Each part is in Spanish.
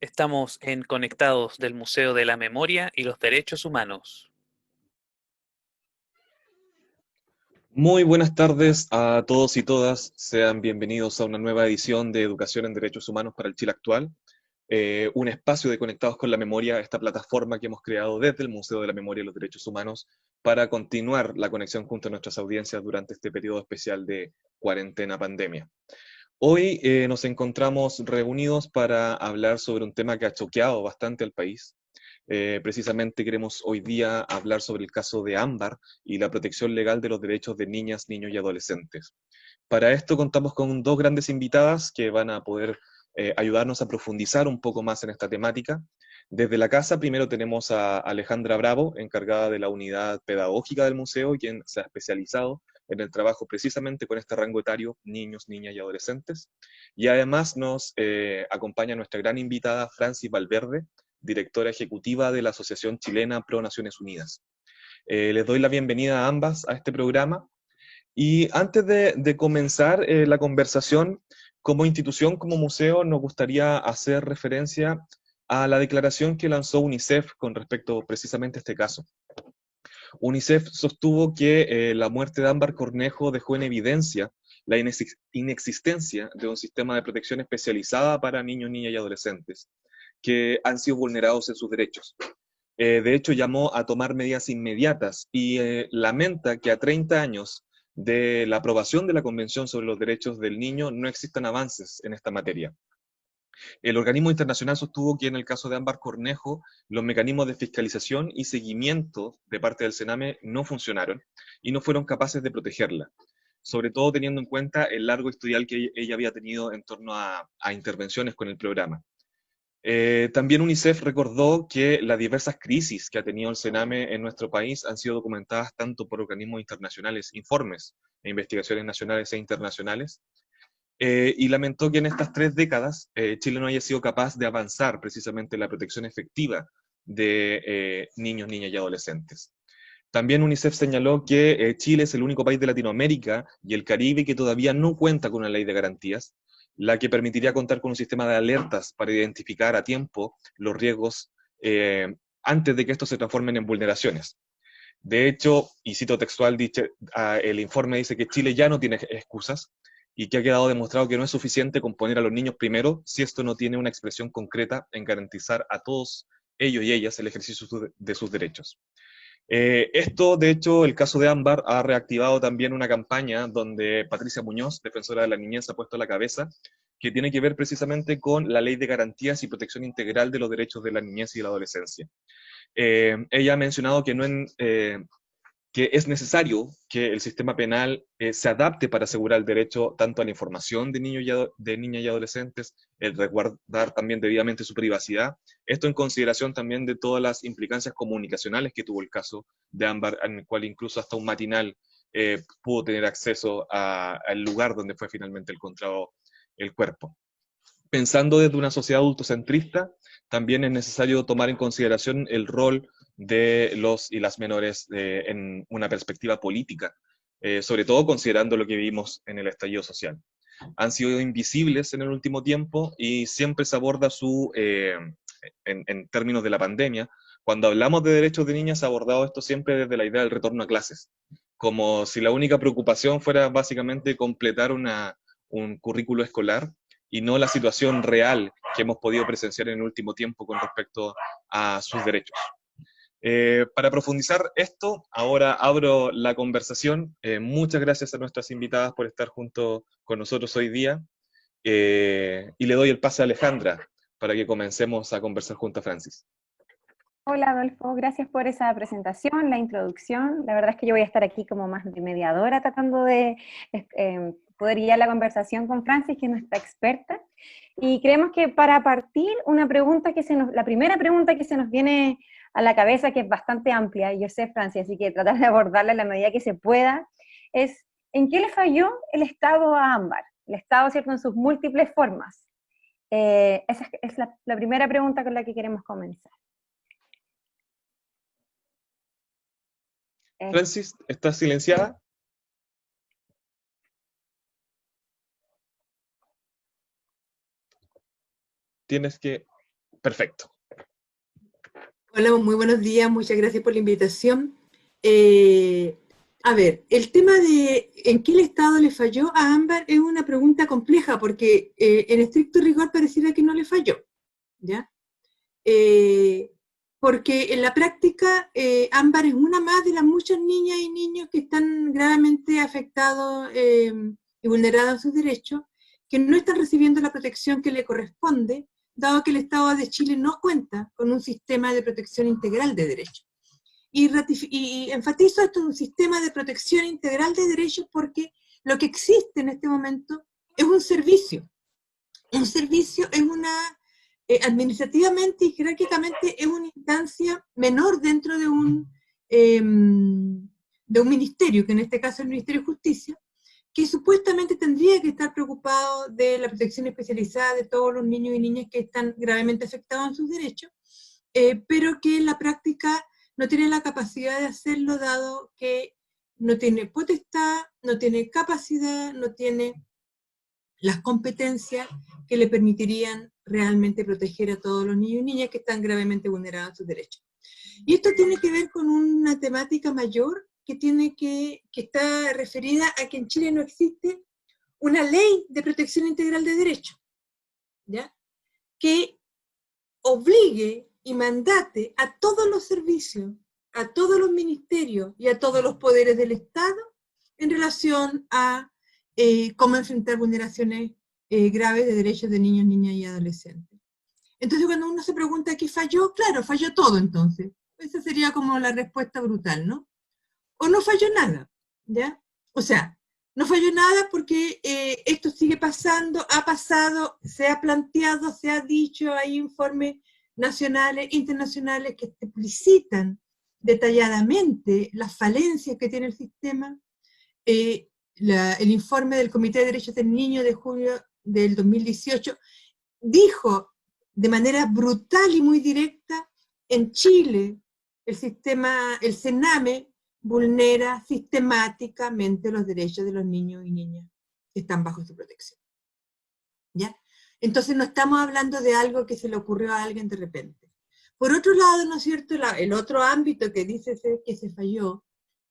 Estamos en Conectados del Museo de la Memoria y los Derechos Humanos. Muy buenas tardes a todos y todas. Sean bienvenidos a una nueva edición de Educación en Derechos Humanos para el Chile actual. Un espacio de Conectados con la Memoria, esta plataforma que hemos creado desde el Museo de la Memoria y los Derechos Humanos para continuar la conexión junto a nuestras audiencias durante este periodo especial de cuarentena pandemia. Hoy nos encontramos reunidos para hablar sobre un tema que ha choqueado bastante al país. Precisamente queremos hoy día hablar sobre el caso de Ámbar y la protección legal de los derechos de niñas, niños y adolescentes. Para esto contamos con dos grandes invitadas que van a poder ayudarnos a profundizar un poco más en esta temática. Desde la casa primero tenemos a Alejandra Bravo, encargada de la unidad pedagógica del museo, quien se ha especializado en el trabajo precisamente con este rango etario, niños, niñas y adolescentes. Y además nos acompaña nuestra gran invitada, Francis Valverde, directora ejecutiva de la Asociación Chilena Pro Naciones Unidas. Les doy la bienvenida a ambas a este programa. Y antes de comenzar la conversación, como institución, como museo, nos gustaría hacer referencia a la declaración que lanzó UNICEF con respecto precisamente a este caso. UNICEF sostuvo que la muerte de Ámbar Cornejo dejó en evidencia la inexistencia de un sistema de protección especializada para niños, niñas y adolescentes que han sido vulnerados en sus derechos. De hecho, llamó a tomar medidas inmediatas y lamenta que a 30 años de la aprobación de la Convención sobre los Derechos del Niño no existan avances en esta materia. El organismo internacional sostuvo que en el caso de Ámbar Cornejo, los mecanismos de fiscalización y seguimiento de parte del Sename no funcionaron y no fueron capaces de protegerla, sobre todo teniendo en cuenta el largo historial que ella había tenido en torno a intervenciones con el programa. También UNICEF recordó que las diversas crisis que ha tenido el Sename en nuestro país han sido documentadas tanto por organismos internacionales, informes e investigaciones nacionales e internacionales, y lamentó que en estas 3 décadas Chile no haya sido capaz de avanzar precisamente en la protección efectiva de niños, niñas y adolescentes. También UNICEF señaló que Chile es el único país de Latinoamérica y el Caribe que todavía no cuenta con una ley de garantías, la que permitiría contar con un sistema de alertas para identificar a tiempo los riesgos antes de que estos se transformen en vulneraciones. De hecho, y cito textual, el informe dice que Chile ya no tiene excusas y que ha quedado demostrado que no es suficiente con poner a los niños primero si esto no tiene una expresión concreta en garantizar a todos ellos y ellas el ejercicio de sus derechos. Esto, de hecho, el caso de Ámbar ha reactivado también una campaña donde Patricia Muñoz, defensora de la niñez, ha puesto a la cabeza, que tiene que ver precisamente con la Ley de Garantías y Protección Integral de los Derechos de la Niñez y la Adolescencia. Ella ha mencionado que, que es necesario que el sistema penal se adapte para asegurar el derecho tanto a la información de, de niñas y adolescentes, el resguardar también debidamente su privacidad, esto en consideración también de todas las implicancias comunicacionales que tuvo el caso de Ámbar, en el cual incluso hasta un matinal pudo tener acceso al lugar donde fue finalmente encontrado el cuerpo. Pensando desde una sociedad adultocentrista, también es necesario tomar en consideración el rol de los y las menores en una perspectiva política, sobre todo considerando lo que vivimos en el estallido social. Han sido invisibles en el último tiempo y siempre se aborda en términos de la pandemia. Cuando hablamos de derechos de niñas, se ha abordado esto siempre desde la idea del retorno a clases, como si la única preocupación fuera básicamente completar un currículo escolar y no la situación real que hemos podido presenciar en el último tiempo con respecto a sus derechos. Para profundizar esto, ahora abro la conversación. Muchas gracias a nuestras invitadas por estar junto con nosotros hoy día. Y le doy el pase a Alejandra para que comencemos a conversar junto a Francis. Hola Adolfo, gracias por esa presentación, la introducción. La verdad es que yo voy a estar aquí como más de mediadora tratando de poder guiar la conversación con Francis, que es nuestra experta. Y creemos que para partir, la primera pregunta que se nos viene a la cabeza, que es bastante amplia, y yo sé, Francis, así que tratar de abordarla en la medida que se pueda, es ¿en qué le falló el Estado a Ámbar? El Estado, ¿cierto?, en sus múltiples formas. Esa es la primera pregunta con la que queremos comenzar. Francis, ¿estás silenciada? Tienes que Perfecto. Hola, muy buenos días, muchas gracias por la invitación. A ver, el tema de en qué el Estado le falló a Ámbar es una pregunta compleja, porque en estricto rigor pareciera que no le falló, ¿ya? Porque en la práctica Ámbar es una más de las muchas niñas y niños que están gravemente afectados y vulnerados en sus derechos, que no están recibiendo la protección que le corresponde, dado que el Estado de Chile no cuenta con un sistema de protección integral de derechos. Y enfatizo esto en un sistema de protección integral de derechos porque lo que existe en este momento es un servicio. Un servicio es una, administrativamente y jerárquicamente, es una instancia menor dentro de un ministerio, que en este caso es el Ministerio de Justicia, que supuestamente tendría que estar preocupado de la protección especializada de todos los niños y niñas que están gravemente afectados en sus derechos, pero que en la práctica no tiene la capacidad de hacerlo, dado que no tiene potestad, no tiene capacidad, no tiene las competencias que le permitirían realmente proteger a todos los niños y niñas que están gravemente vulnerados en sus derechos. Y esto tiene que ver con una temática mayor que está referida a que en Chile no existe una ley de protección integral de derechos, ¿ya? Que obligue y mandate a todos los servicios, a todos los ministerios y a todos los poderes del Estado en relación a cómo enfrentar vulneraciones graves de derechos de niños, niñas y adolescentes. Entonces, cuando uno se pregunta qué falló, claro, falló todo entonces. Esa sería como la respuesta brutal, ¿no? O no falló nada, ¿ya? O sea, no falló nada porque esto sigue pasando, ha pasado, se ha planteado, se ha dicho, hay informes nacionales, internacionales que explicitan detalladamente las falencias que tiene el sistema. El informe del Comité de Derechos del Niño de junio del 2018 dijo de manera brutal y muy directa: en Chile el sistema, el CENAME, vulnera sistemáticamente los derechos de los niños y niñas que están bajo su protección. ¿Ya? Entonces no estamos hablando de algo que se le ocurrió a alguien de repente. Por otro lado, ¿no es cierto?, el otro ámbito que dice que se falló,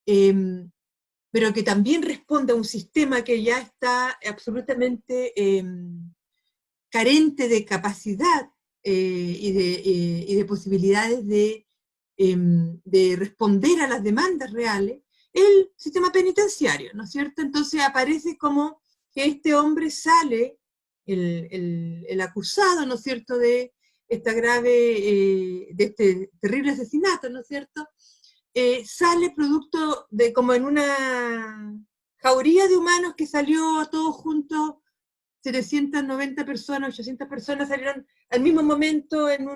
pero que también responde a un sistema que ya está absolutamente carente de capacidad y de posibilidades de responder a las demandas reales, el sistema penitenciario, ¿no es cierto? Entonces aparece como que este hombre sale, el acusado, ¿no es cierto?, de esta grave, de este terrible asesinato, ¿no es cierto?, sale producto de como en una jauría de humanos que salió todos juntos, 790 personas, 800 personas salieron al mismo momento en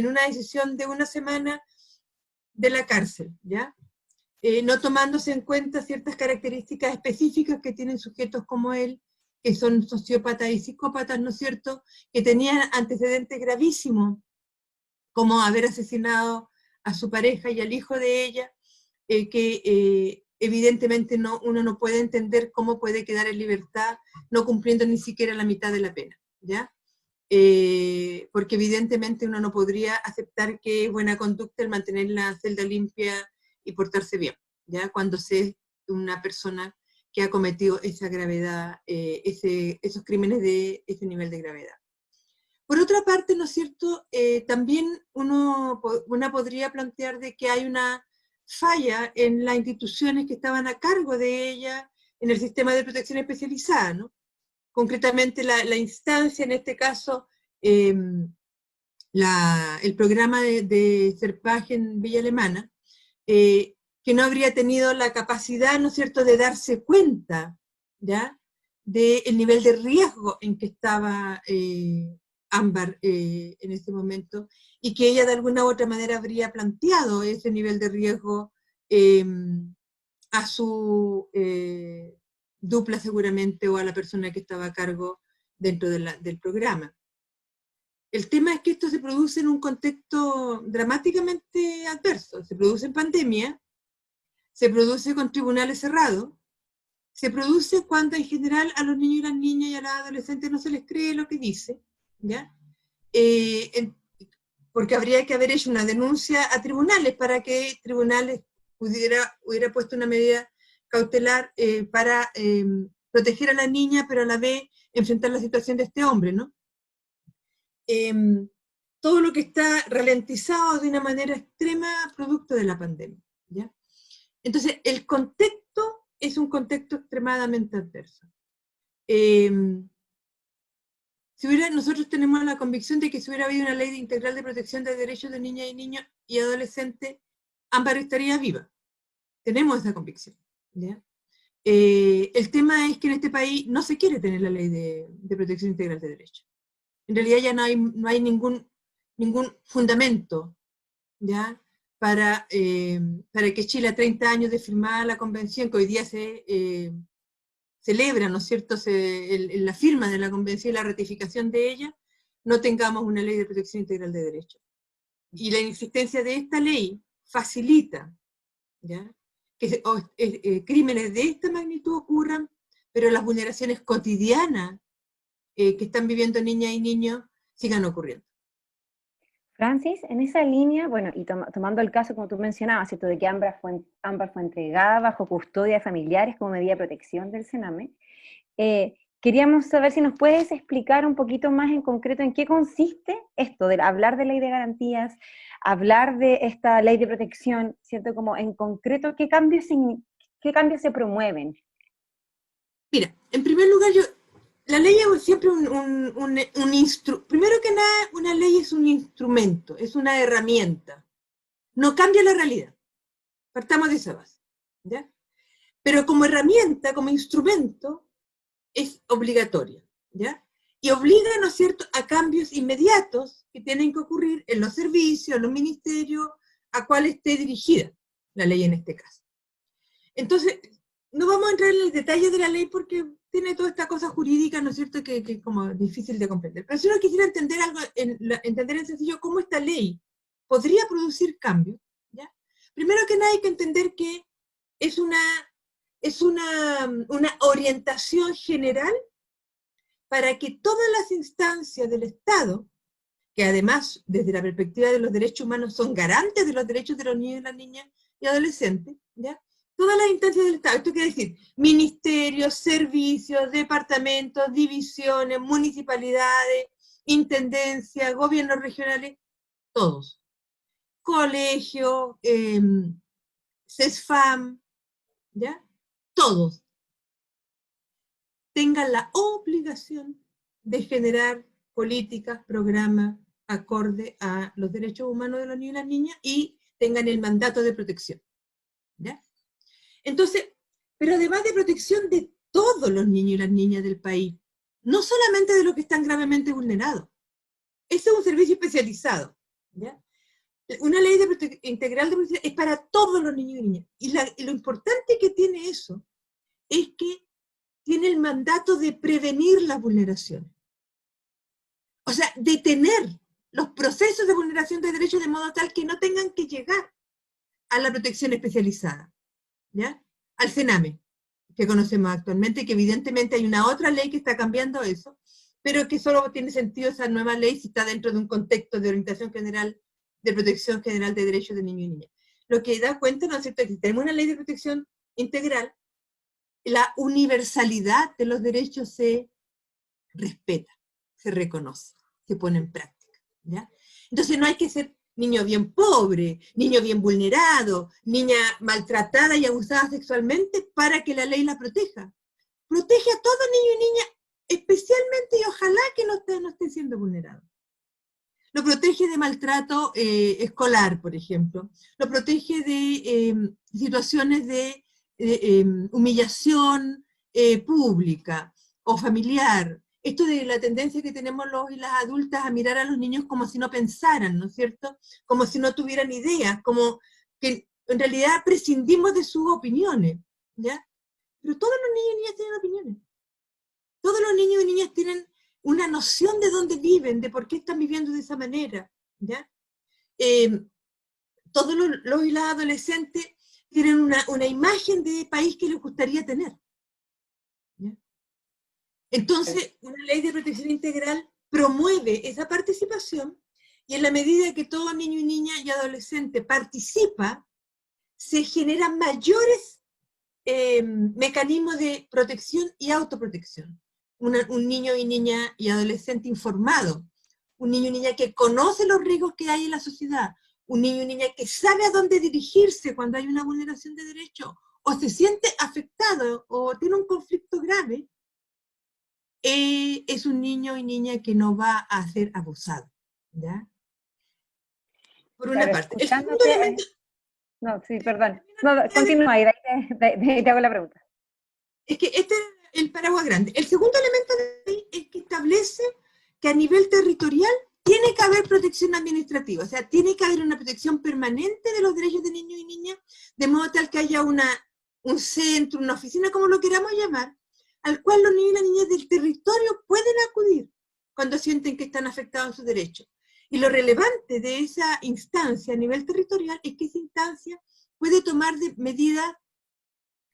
una decisión de una semana de la cárcel, ¿ya? No tomándose en cuenta ciertas características específicas que tienen sujetos como él, que son sociópatas y psicópatas, ¿no es cierto?, que tenían antecedentes gravísimos, como haber asesinado a su pareja y al hijo de ella, que evidentemente uno no puede entender cómo puede quedar en libertad no cumpliendo ni siquiera la mitad de la pena, ¿ya? Porque evidentemente uno no podría aceptar que es buena conducta el mantener la celda limpia y portarse bien, ¿ya?, cuando se es una persona que ha cometido esa gravedad, esos crímenes de ese nivel de gravedad. Por otra parte, ¿no es cierto?, también una podría plantear de que hay una falla en las instituciones que estaban a cargo de ella en el sistema de protección especializada, ¿no? Concretamente la instancia, en este caso, el programa de Serpage en Villa Alemana, que no habría tenido la capacidad, ¿no es cierto?, de darse cuenta, ¿ya?, del nivel de riesgo en que estaba Ámbar en ese momento, y que ella de alguna u otra manera habría planteado ese nivel de riesgo a su dupla seguramente, o a la persona que estaba a cargo dentro del programa. El tema es que esto se produce en un contexto dramáticamente adverso, se produce en pandemia, se produce con tribunales cerrados, se produce cuando en general a los niños y las niñas y a las adolescentes no se les cree lo que dice, ¿ya? porque habría que haber hecho una denuncia a tribunales para que tribunales hubiera puesto una medida cautelar para proteger a la niña, pero a la vez enfrentar la situación de este hombre, ¿no? Todo lo que está ralentizado de una manera extrema producto de la pandemia, ¿ya? Entonces, el contexto es un contexto extremadamente adverso. Nosotros tenemos la convicción de que si hubiera habido una ley integral de protección de derechos de niñas y niños y adolescentes, Ámbar estaría viva. Tenemos esa convicción, ¿ya? El tema es que en este país no se quiere tener la ley de protección integral de derechos. En realidad ya no hay ningún fundamento, ¿ya? Para que Chile, a 30 años de firmada la convención, que hoy día se celebra, ¿no es cierto?, la firma de la convención y la ratificación de ella, no tengamos una ley de protección integral de derechos. Y la inexistencia de esta ley facilita, ¿ya?, que crímenes de esta magnitud ocurran, pero las vulneraciones cotidianas que están viviendo niñas y niños sigan ocurriendo. Francis, en esa línea, bueno, y tomando el caso como tú mencionabas, ¿cierto?, de que Ámbar fue entregada bajo custodia de familiares como medida de protección del Sename, queríamos saber si nos puedes explicar un poquito más en concreto en qué consiste esto, de hablar de ley de garantías, hablar de esta ley de protección, ¿cierto?, como en concreto, ¿qué cambios se promueven? Mira, en primer lugar, la ley es siempre primero que nada, una ley es un instrumento, es una herramienta. No cambia la realidad. Partamos de esa base, ¿ya? Pero como herramienta, como instrumento, es obligatoria, ¿ya? Y obliga, ¿no es cierto?, a cambios inmediatos que tienen que ocurrir en los servicios, en los ministerios, a cuál esté dirigida la ley en este caso. Entonces, no vamos a entrar en el detalle de la ley porque tiene toda esta cosa jurídica, ¿no es cierto?, que es como difícil de comprender. Pero si uno quisiera entender algo, entender en sencillo cómo esta ley podría producir cambios, ¿ya? Primero que nada hay que entender que es una orientación general para que todas las instancias del Estado, que además, desde la perspectiva de los derechos humanos, son garantes de los derechos de los niños y las niñas y adolescentes, ¿ya?, todas las instancias del Estado, esto quiere decir ministerios, servicios, departamentos, divisiones, municipalidades, intendencias, gobiernos regionales, todos, colegios, CESFAM, ¿ya?, todos tengan la obligación de generar políticas, programas acorde a los derechos humanos de los niños y las niñas y tengan el mandato de protección, ¿ya? Entonces, pero además de protección de todos los niños y las niñas del país, no solamente de los que están gravemente vulnerados. Ese es un servicio especializado, ¿ya? Una ley integral de protección es para todos los niños y niñas. Y lo importante que tiene eso es que tiene el mandato de prevenir las vulneraciones. O sea, detener los procesos de vulneración de derechos de modo tal que no tengan que llegar a la protección especializada, ¿ya?, al Sename, que conocemos actualmente, que evidentemente hay una otra ley que está cambiando eso, pero que solo tiene sentido esa nueva ley si está dentro de un contexto de orientación general, de protección general de derechos de niños y niñas. Lo que da cuenta, ¿no es cierto?, es que si tenemos una ley de protección integral, la universalidad de los derechos se respeta, se reconoce, se pone en práctica, ¿ya? Entonces no hay que ser niño bien pobre, niño bien vulnerado, niña maltratada y abusada sexualmente para que la ley la proteja. Protege a todo niño y niña, especialmente y ojalá que no esté siendo vulnerado. Lo protege de maltrato escolar, por ejemplo. Lo protege de situaciones de humillación pública o familiar. Esto de la tendencia que tenemos los y las adultas a mirar a los niños como si no pensaran, ¿no es cierto? Como si no tuvieran ideas, como que en realidad prescindimos de sus opiniones, ¿ya? Pero todos los niños y niñas tienen opiniones. Todos los niños y niñas tienen una noción de dónde viven, de por qué están viviendo de esa manera, ¿ya? Todos los y las adolescentes tienen una imagen de país que les gustaría tener, ¿ya? Entonces, una ley de protección integral promueve esa participación Y en la medida que todo niño y niña y adolescente participa, se generan mayores mecanismos de protección y autoprotección. Un niño y niña y adolescente informado, un niño y niña que conoce los riesgos que hay en la sociedad, un niño y niña que sabe a dónde dirigirse cuando hay una vulneración de derechos, o se siente afectado o tiene un conflicto grave, es un niño y niña que no va a ser abusado, ¿ya? Por una Claro, parte. El segundo escuchándote, elemento... no, sí, perdón. No, continúa y de ahí te hago la pregunta. Es que este es el paraguas grande. El segundo elemento de ahí es que establece que a nivel territorial tiene que haber protección administrativa, o sea, tiene que haber una protección permanente de los derechos de niños y niñas, de modo tal que haya un centro, una oficina, como lo queramos llamar, al cual los niños y las niñas del territorio pueden acudir cuando sienten que están afectados sus derechos. Y lo relevante de esa instancia a nivel territorial es que esa instancia puede tomar medidas,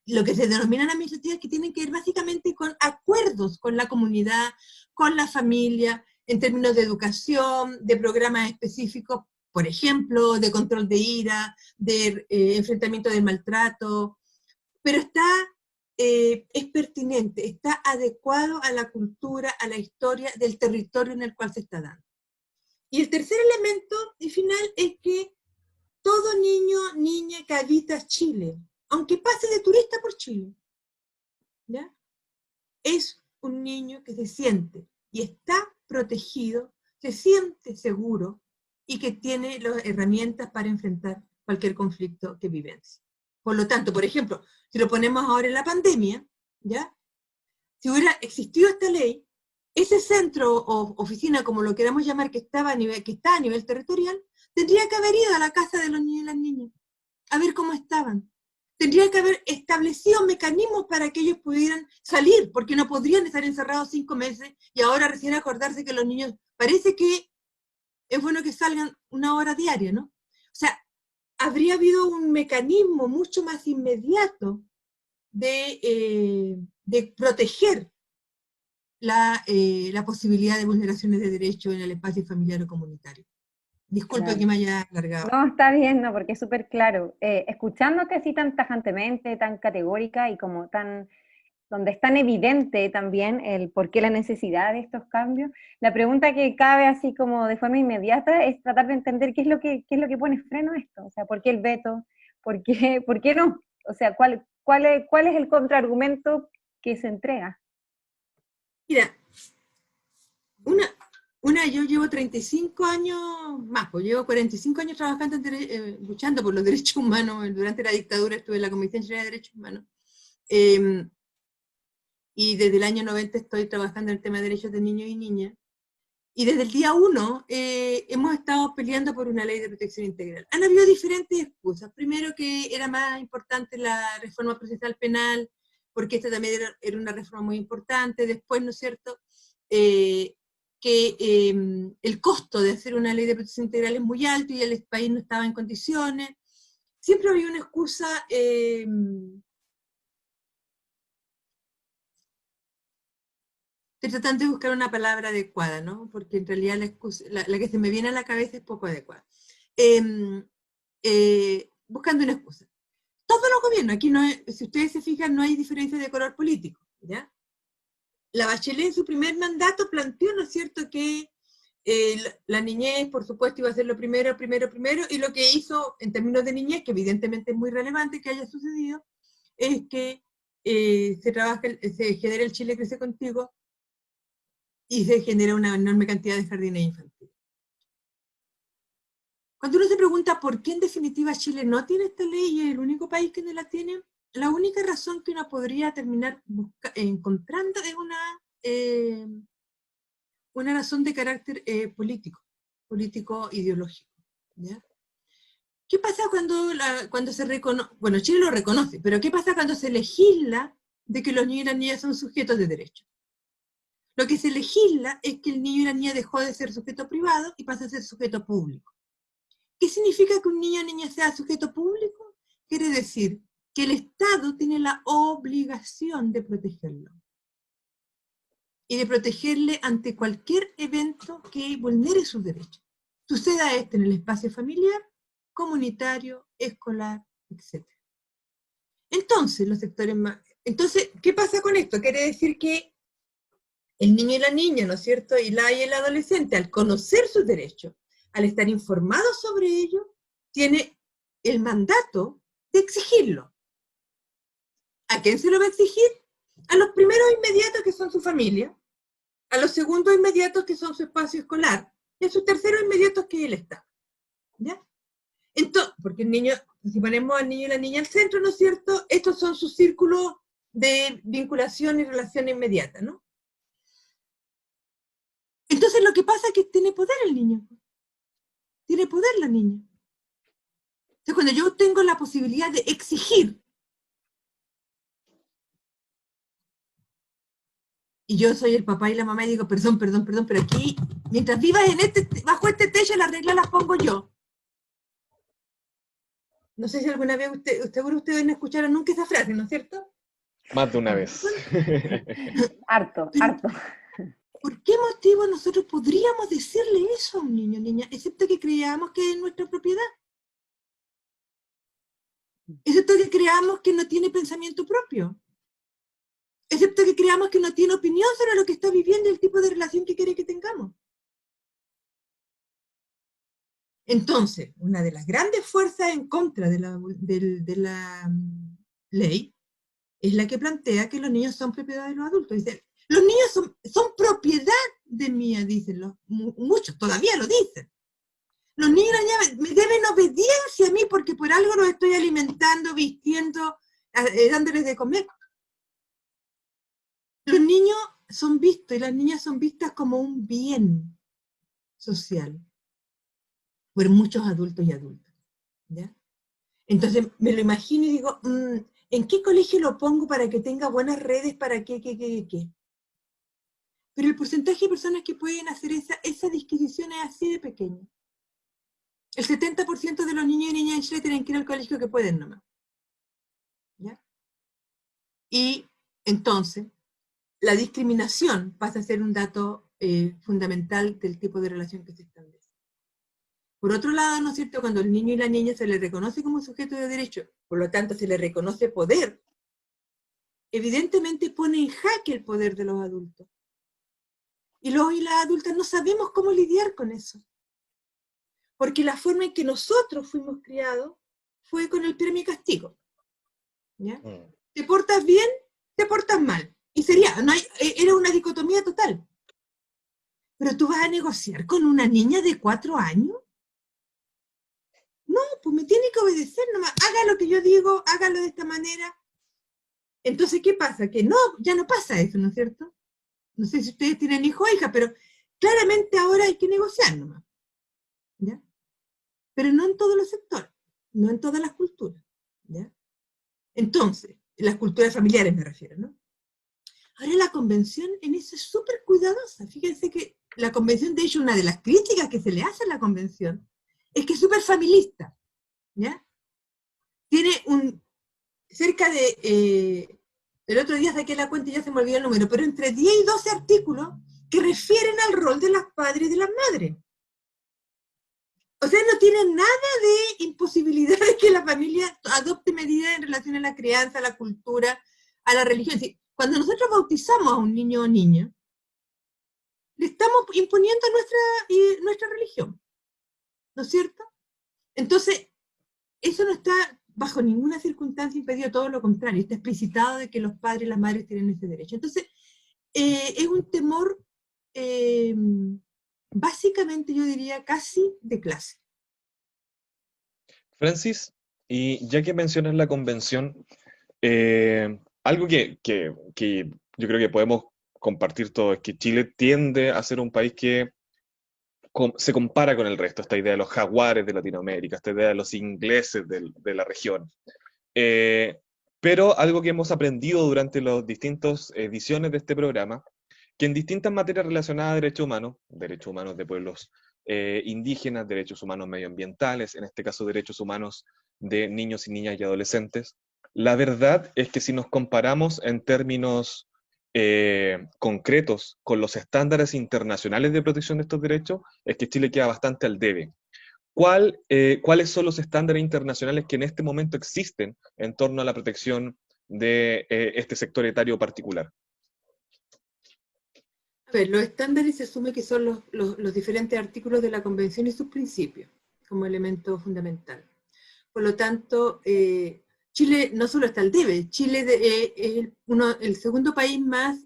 lo que se denominan administrativas, que tienen que ver básicamente con acuerdos con la comunidad, con la familia, en términos de educación, de programas específicos, por ejemplo, de control de ira, de enfrentamiento del maltrato, pero es pertinente, está adecuado a la cultura, a la historia del territorio en el cual se está dando. Y el tercer elemento y final es que todo niño, niña que habita Chile, aunque pase de turista por Chile, ¿ya?, es un niño que se siente y está protegido, se siente seguro y que tiene las herramientas para enfrentar cualquier conflicto que vivencie. Por lo tanto, por ejemplo, si lo ponemos ahora en la pandemia, ¿ya?, si hubiera existido esta ley, ese centro o oficina, como lo queramos llamar, que está a nivel territorial, tendría que haber ido a la casa de los niños y las niñas, a ver cómo estaban. Tendría que haber establecido mecanismos para que ellos pudieran salir, porque no podrían estar encerrados 5 meses y ahora recién acordarse que los niños, parece que es bueno que salgan 1 hora diaria, ¿no? O sea, habría habido un mecanismo mucho más inmediato de proteger la posibilidad de vulneraciones de derechos en el espacio familiar o comunitario. Disculpe Claro. que me haya alargado. No, está bien, no, porque es súper claro. Escuchándote así tan tajantemente, tan categórica y como tan, donde es tan evidente también el por qué la necesidad de estos cambios, la pregunta que cabe así como de forma inmediata es tratar de entender qué es lo que pone freno a esto. O sea, ¿por qué el veto? ¿Por qué no? O sea, ¿cuál es el contraargumento que se entrega? Mira, yo llevo 35 años más, pues llevo 45 años trabajando, luchando por los derechos humanos. Durante la dictadura estuve en la Comisión Chilena de Derechos Humanos. Y desde el año 90 estoy trabajando en el tema de derechos de niños y niñas. Y desde el día 1 hemos estado peleando por una ley de protección integral. Han habido diferentes excusas. Primero, que era más importante la reforma procesal penal, porque esta también era una reforma muy importante. Después, ¿no es cierto?, que el costo de hacer una ley de protección integral es muy alto y el país no estaba en condiciones. Siempre había una excusa. Estoy tratando de buscar una palabra adecuada, ¿no? Porque en realidad la que se me viene a la cabeza es poco adecuada. Buscando una excusa. Todos los gobiernos, aquí no hay, si ustedes se fijan, no hay diferencia de color político, ¿ya? La Bachelet en su primer mandato planteó, ¿no es cierto?, que la niñez, por supuesto, iba a ser lo primero, y lo que hizo en términos de niñez, que evidentemente es muy relevante que haya sucedido, es que se genera el Chile Crece Contigo, y se genera una enorme cantidad de jardines infantiles. Cuando uno se pregunta por qué en definitiva Chile no tiene esta ley y es el único país que no la tiene, la única razón que uno podría terminar encontrando es una razón de carácter político-ideológico, ¿ya? ¿Qué pasa cuando se reconoce? Bueno, Chile lo reconoce, pero ¿qué pasa cuando se legisla de que los niños y las niñas son sujetos de derecho? Lo que se legisla es que el niño y la niña dejó de ser sujeto privado y pasa a ser sujeto público. ¿Qué significa que un niño o niña sea sujeto público? Quiere decir que el Estado tiene la obligación de protegerlo. Y de protegerle ante cualquier evento que vulnere sus derechos. suceda en el espacio familiar, comunitario, escolar, etc. Entonces, entonces, ¿qué pasa con esto? Quiere decir que el niño y la niña, ¿no es cierto? Y el adolescente, al conocer sus derechos, al estar informado sobre ello, tiene el mandato de exigirlo. ¿A quién se lo va a exigir? A los primeros inmediatos, que son su familia, a los segundos inmediatos, que son su espacio escolar, y a sus terceros inmediatos, que es el Estado. ¿Ya? Entonces, porque el niño, si ponemos al niño y la niña al centro, ¿no es cierto? Estos son sus círculos de vinculación y relación inmediata, ¿no? Entonces lo que pasa es que tiene poder el niño. Tiene poder la niña. Entonces cuando yo tengo la posibilidad de exigir, y yo soy el papá y la mamá y digo, perdón, pero aquí, mientras vivas bajo este techo, las reglas las pongo yo. No sé si alguna vez ustedes no escucharon nunca esa frase, ¿no es cierto? Más de una vez. Harto. ¿Por qué motivo nosotros podríamos decirle eso a un niño o niña, excepto que creamos que es nuestra propiedad? Excepto que creamos que no tiene pensamiento propio. Excepto que creamos que no tiene opinión sobre lo que está viviendo y el tipo de relación que quiere que tengamos. Entonces, una de las grandes fuerzas en contra de la ley es la que plantea que los niños son propiedad de los adultos. Dice, los niños son propiedad de mía, dicen muchos, todavía lo dicen. Los niños me deben obediencia a mí porque por algo los estoy alimentando, vistiendo, dándoles de comer. Los niños son vistos y las niñas son vistas como un bien social por muchos adultos y adultas. ¿Ya? Entonces me lo imagino y digo, ¿en qué colegio lo pongo para que tenga buenas redes? ¿Para qué? Pero el porcentaje de personas que pueden hacer esa disquisición es así de pequeño. El 70% de los niños y niñas en Chile tienen que ir al colegio que pueden nomás. ¿Ya? Y entonces, la discriminación pasa a ser un dato fundamental del tipo de relación que se establece. Por otro lado, ¿no es cierto?, cuando al niño y la niña se le reconoce como sujeto de derecho, por lo tanto se le reconoce poder, evidentemente pone en jaque el poder de los adultos. Y los y las adultas no sabemos cómo lidiar con eso. Porque la forma en que nosotros fuimos criados fue con el premio y castigo. ¿Ya? ¿Te portas bien? ¿Te portas mal? Y era una dicotomía total. ¿Pero tú vas a negociar con una niña de 4 años? No, pues me tiene que obedecer nomás. Haga lo que yo digo, hágalo de esta manera. Entonces, ¿qué pasa? Que no, ya no pasa eso, ¿no es cierto? No sé si ustedes tienen hijo o hija, pero claramente ahora hay que negociar nomás. ¿Ya? Pero no en todos los sectores, no en todas las culturas. ¿Ya? Entonces, las culturas familiares me refiero, ¿no? Ahora la convención en eso es súper cuidadosa. Fíjense que la convención, de hecho, una de las críticas que se le hace a la convención es que es súper familista. ¿Ya? Tiene cerca de, el otro día saqué la cuenta y ya se me olvidó el número, pero entre 10 y 12 artículos que refieren al rol de las padres y de las madres. O sea, no tienen nada de imposibilidad de que la familia adopte medidas en relación a la crianza, a la cultura, a la religión. Es decir, cuando nosotros bautizamos a un niño o niña, le estamos imponiendo nuestra religión, ¿no es cierto? Entonces, eso no está bajo ninguna circunstancia impedido, todo lo contrario, está explicitado de que los padres y las madres tienen ese derecho. Entonces, es un temor básicamente, yo diría, casi de clase. Francis, y ya que mencionas la convención, algo que yo creo que podemos compartir todo es que Chile tiende a ser un país que se compara con el resto, esta idea de los jaguares de Latinoamérica, esta idea de los ingleses de la región. Pero algo que hemos aprendido durante las distintas ediciones de este programa, que en distintas materias relacionadas a derechos humanos de pueblos indígenas, derechos humanos medioambientales, en este caso derechos humanos de niños y niñas y adolescentes, la verdad es que si nos comparamos en términos concretos con los estándares internacionales de protección de estos derechos, es que Chile queda bastante al debe. ¿Cuáles son los estándares internacionales que en este momento existen en torno a la protección de este sector etario particular? A ver, los estándares se asume que son los diferentes artículos de la Convención y sus principios, como elemento fundamental. Por lo tanto, Chile no solo está al debe, Chile es el segundo país más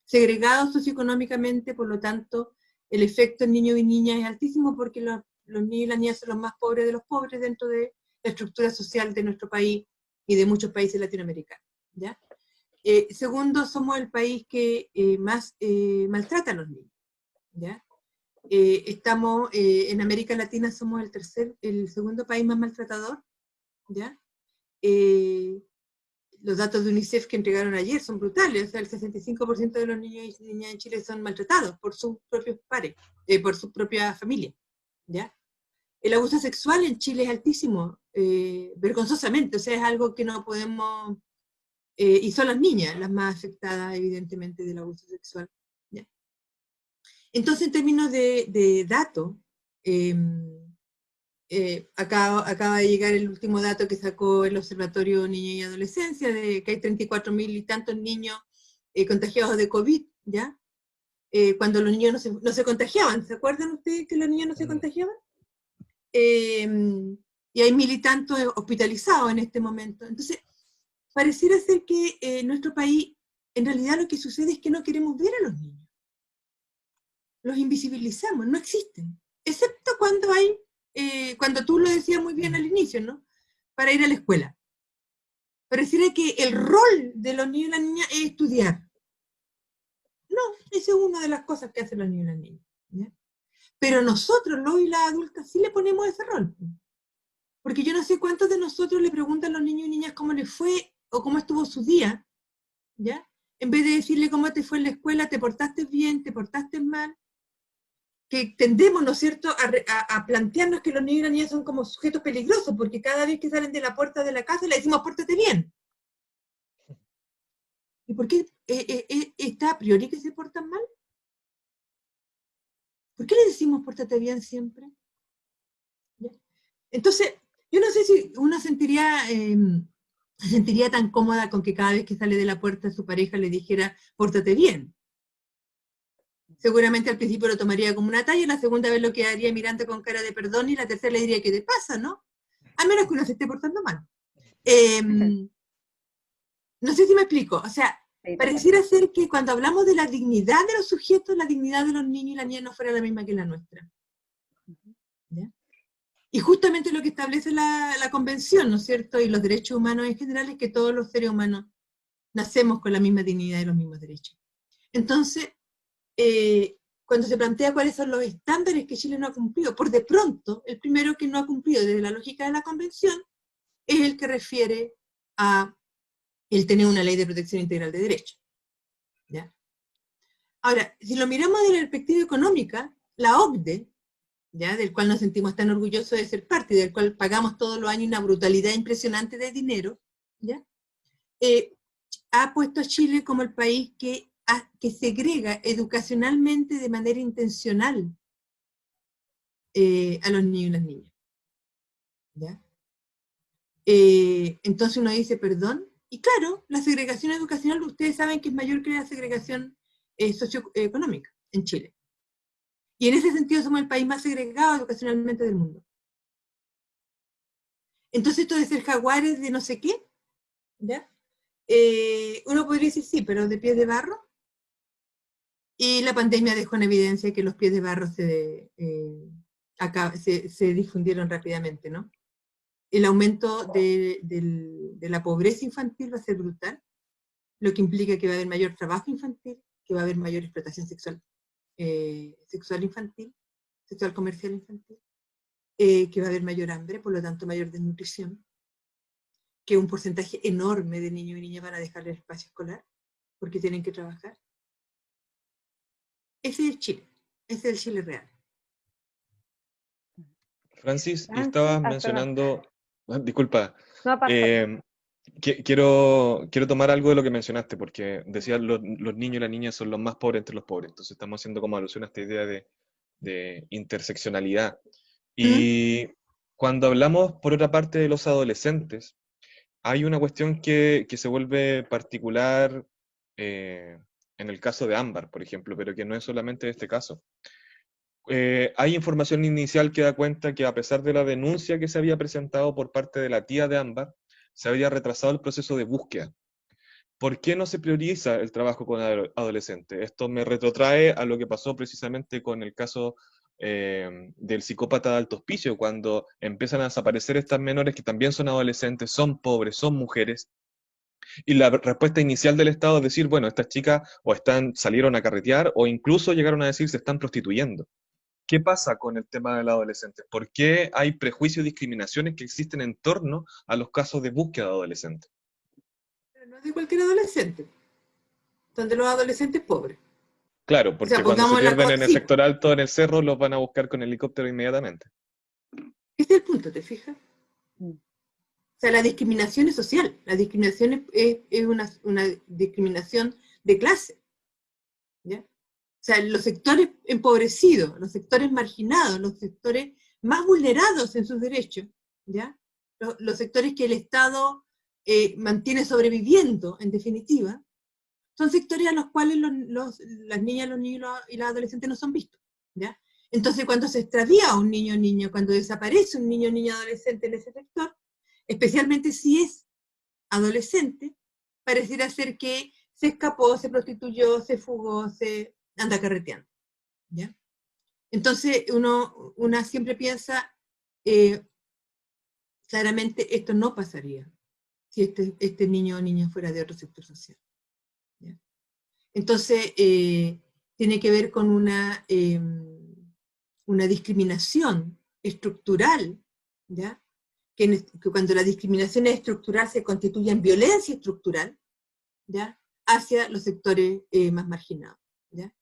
segregado socioeconómicamente, por lo tanto, el efecto en niños y niñas es altísimo porque los niños y las niñas son los más pobres de los pobres dentro de la estructura social de nuestro país y de muchos países latinoamericanos, ¿ya? Segundo, somos el país que más maltrata a los niños, ¿ya? Estamos, en América Latina somos el segundo país más maltratador, ¿ya? Los datos de UNICEF que entregaron ayer son brutales, o sea, el 65% de los niños y niñas en Chile son maltratados por sus propios pares, por su propia familia, ¿ya? El abuso sexual en Chile es altísimo, vergonzosamente, o sea, es algo que no podemos, y son las niñas las más afectadas, evidentemente, del abuso sexual, ¿ya? Entonces, en términos de datos, acaba de llegar el último dato que sacó el Observatorio Niño y Adolescencia, de que hay 34.000 y tantos niños contagiados de COVID, ¿ya? Cuando los niños no se contagiaban, ¿se acuerdan ustedes que los niños no se contagiaban? Y hay 1.000 y tantos hospitalizados en este momento. Entonces, pareciera ser que en nuestro país, en realidad lo que sucede es que no queremos ver a los niños. Los invisibilizamos, no existen. Excepto cuando hay, cuando tú lo decías muy bien al inicio, ¿no? Para ir a la escuela. Pareciera que el rol de los niños y las niñas es estudiar. No, esa es una de las cosas que hacen los niños y las niñas, ¿ya? Pero nosotros, los y las adultas, sí le ponemos ese rol. Porque yo no sé cuántos de nosotros le preguntan a los niños y niñas cómo les fue o cómo estuvo su día, ¿ya? En vez de decirle cómo te fue en la escuela, te portaste bien, te portaste mal, que tendemos, ¿no es cierto?, a plantearnos que los niños y las niñas son como sujetos peligrosos, porque cada vez que salen de la puerta de la casa le decimos, pórtate bien. ¿Y por qué está a priori que se portan mal? ¿Por qué le decimos pórtate bien siempre? ¿Ya? Entonces, yo no sé si uno se sentiría tan cómoda con que cada vez que sale de la puerta su pareja le dijera, pórtate bien. Seguramente al principio lo tomaría como una talla, la segunda vez lo quedaría mirando con cara de perdón y la tercera le diría, ¿qué te pasa, no? A menos que uno se esté portando mal. No sé si me explico, o sea, Sí, pareciera ser que cuando hablamos de la dignidad de los sujetos, la dignidad de los niños y las niñas no fuera la misma que la nuestra. ¿Ya? Y justamente lo que establece la Convención, ¿no es cierto? Y los derechos humanos en general es que todos los seres humanos nacemos con la misma dignidad y los mismos derechos. Entonces, cuando se plantea cuáles son los estándares que Chile no ha cumplido, por de pronto, el primero que no ha cumplido desde la lógica de la Convención es el que refiere a el tener una ley de protección integral de derechos. ¿Ya? Ahora, si lo miramos desde la perspectiva económica, la OCDE, ¿ya?, del cual nos sentimos tan orgullosos de ser parte y del cual pagamos todos los años una brutalidad impresionante de dinero, ¿ya? Ha puesto a Chile como el país que segrega educacionalmente de manera intencional a los niños y las niñas. ¿Ya? Entonces uno dice, perdón, y claro, la segregación educacional, ustedes saben que es mayor que la segregación socioeconómica en Chile. Y en ese sentido somos el país más segregado educacionalmente del mundo. Entonces esto de ser jaguares de no sé qué, ¿ya? Uno podría decir sí, pero de pies de barro. Y la pandemia dejó en evidencia que los pies de barro se difundieron rápidamente, ¿no? El aumento de la pobreza infantil va a ser brutal, lo que implica que va a haber mayor trabajo infantil, que va a haber mayor explotación sexual infantil, sexual comercial infantil, que va a haber mayor hambre, por lo tanto mayor desnutrición, que un porcentaje enorme de niños y niñas van a dejar el espacio escolar porque tienen que trabajar. Ese es Chile, ese es el Chile real. Francis, y Francis, estabas perdón. mencionando, disculpa, No pasa. Quiero tomar algo de lo que mencionaste, porque decías los niños y las niñas son los más pobres entre los pobres, entonces estamos haciendo como alusión a esta idea de interseccionalidad. ¿Mm? Y cuando hablamos, por otra parte, de los adolescentes, hay una cuestión que se vuelve particular en el caso de Ámbar, por ejemplo, pero que no es solamente este caso. Hay información inicial que da cuenta que a pesar de la denuncia que se había presentado por parte de la tía de Ámbar, se había retrasado el proceso de búsqueda. ¿Por qué no se prioriza el trabajo con adolescentes? Esto me retrotrae a lo que pasó precisamente con el caso del psicópata de Alto Hospicio, cuando empiezan a desaparecer estas menores que también son adolescentes, son pobres, son mujeres, y la respuesta inicial del Estado es decir, bueno, estas chicas o salieron a carretear o incluso llegaron a decir se están prostituyendo. ¿Qué pasa con el tema del adolescente? ¿Por qué hay prejuicios y discriminaciones que existen en torno a los casos de búsqueda de adolescentes? Pero no es de cualquier adolescente, son de los adolescentes pobres. Claro, O sea, porque cuando se pongamos las pierden cosas, en el sí, sector alto, en el cerro, los van a buscar con helicóptero inmediatamente. ese es el punto, ¿te fijas? Mm. O sea, la discriminación es social, la discriminación es una discriminación de clase, ¿ya? O sea, los sectores empobrecidos, los sectores marginados, los sectores más vulnerados en sus derechos, ¿ya? Los sectores que el Estado mantiene sobreviviendo, en definitiva, son sectores a los cuales las niñas, los niños y los adolescentes no son vistos, ¿ya? Entonces, cuando se extravía un niño o niña, cuando desaparece un niño o niña adolescente en ese sector, especialmente si es adolescente, pareciera ser que se escapó, se prostituyó, se fugó, se anda carreteando, ¿ya? Entonces, una siempre piensa, claramente esto no pasaría si este niño o niña fuera de otro sector social, ¿ya? Entonces, tiene que ver con una discriminación estructural, ¿ya? Que cuando la discriminación es estructural se constituye en violencia estructural, ¿ya? Hacia los sectores más marginados, ¿ya?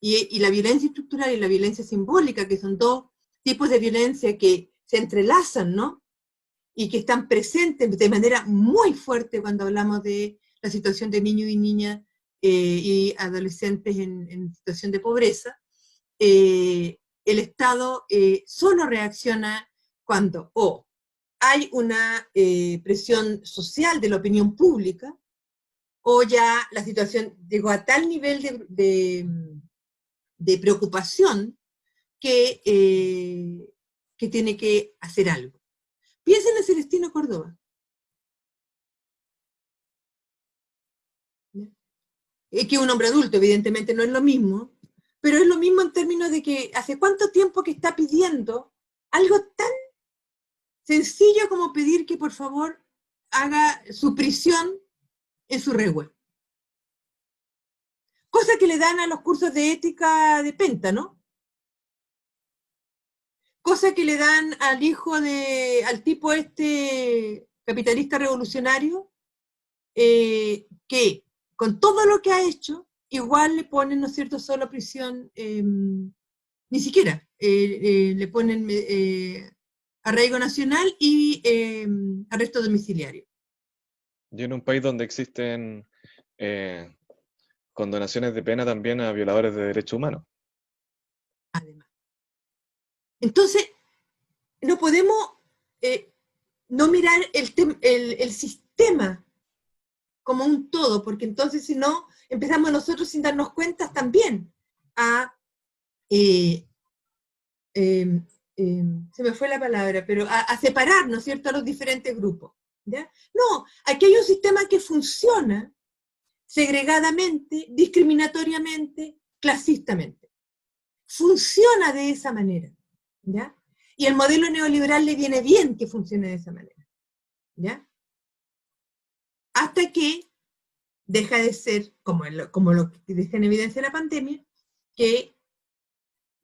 Y la violencia estructural y la violencia simbólica, que son dos tipos de violencia que se entrelazan, ¿no? Y que están presentes de manera muy fuerte cuando hablamos de la situación de niños y niñas y adolescentes en situación de pobreza. El Estado solo reacciona cuando hay una presión social de la opinión pública, o ya la situación llegó a tal nivel de preocupación que tiene que hacer algo. Piensen en Celestino Córdoba. Que es un hombre adulto, evidentemente no es lo mismo, pero es lo mismo en términos de que hace cuánto tiempo que está pidiendo algo tan sencillo como pedir que por favor haga su prisión en su rehue. Cosa que le dan a los cursos de ética de Penta, ¿no? Cosa que le dan al al tipo este capitalista revolucionario, que con todo lo que ha hecho, igual le ponen, ¿no es cierto?, solo prisión, ni siquiera, le ponen arraigo nacional y arresto domiciliario. Y en un país donde existen condonaciones de pena también a violadores de derechos humanos. Además. Entonces, no podemos no mirar el sistema como un todo, porque entonces si no, empezamos nosotros sin darnos cuenta también a, se me fue la palabra, pero a separar, ¿no es cierto?, a los diferentes grupos, ¿ya? No, aquí hay un sistema que funciona segregadamente, discriminatoriamente, clasistamente. Funciona de esa manera, ¿ya? Y el modelo neoliberal le viene bien que funcione de esa manera, ¿ya? Hasta que deja de ser, como lo que deja en evidencia la pandemia, que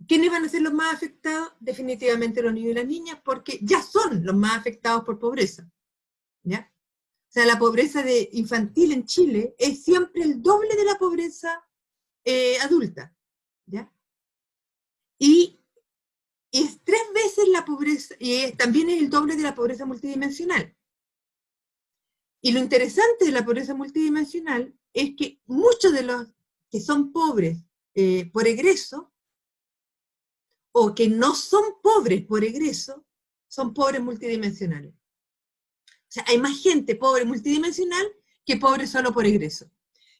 ¿quiénes van a ser los más afectados? Definitivamente los niños y las niñas, porque ya son los más afectados por pobreza, ¿ya? O sea, la pobreza infantil en Chile es siempre el doble de la pobreza adulta, ¿ya? Y es 3 veces la pobreza, y también es el doble de la pobreza multidimensional. Y lo interesante de la pobreza multidimensional es que muchos de los que son pobres por egreso, o que no son pobres por egreso, son pobres multidimensionales. O sea, hay más gente pobre multidimensional que pobre solo por egreso.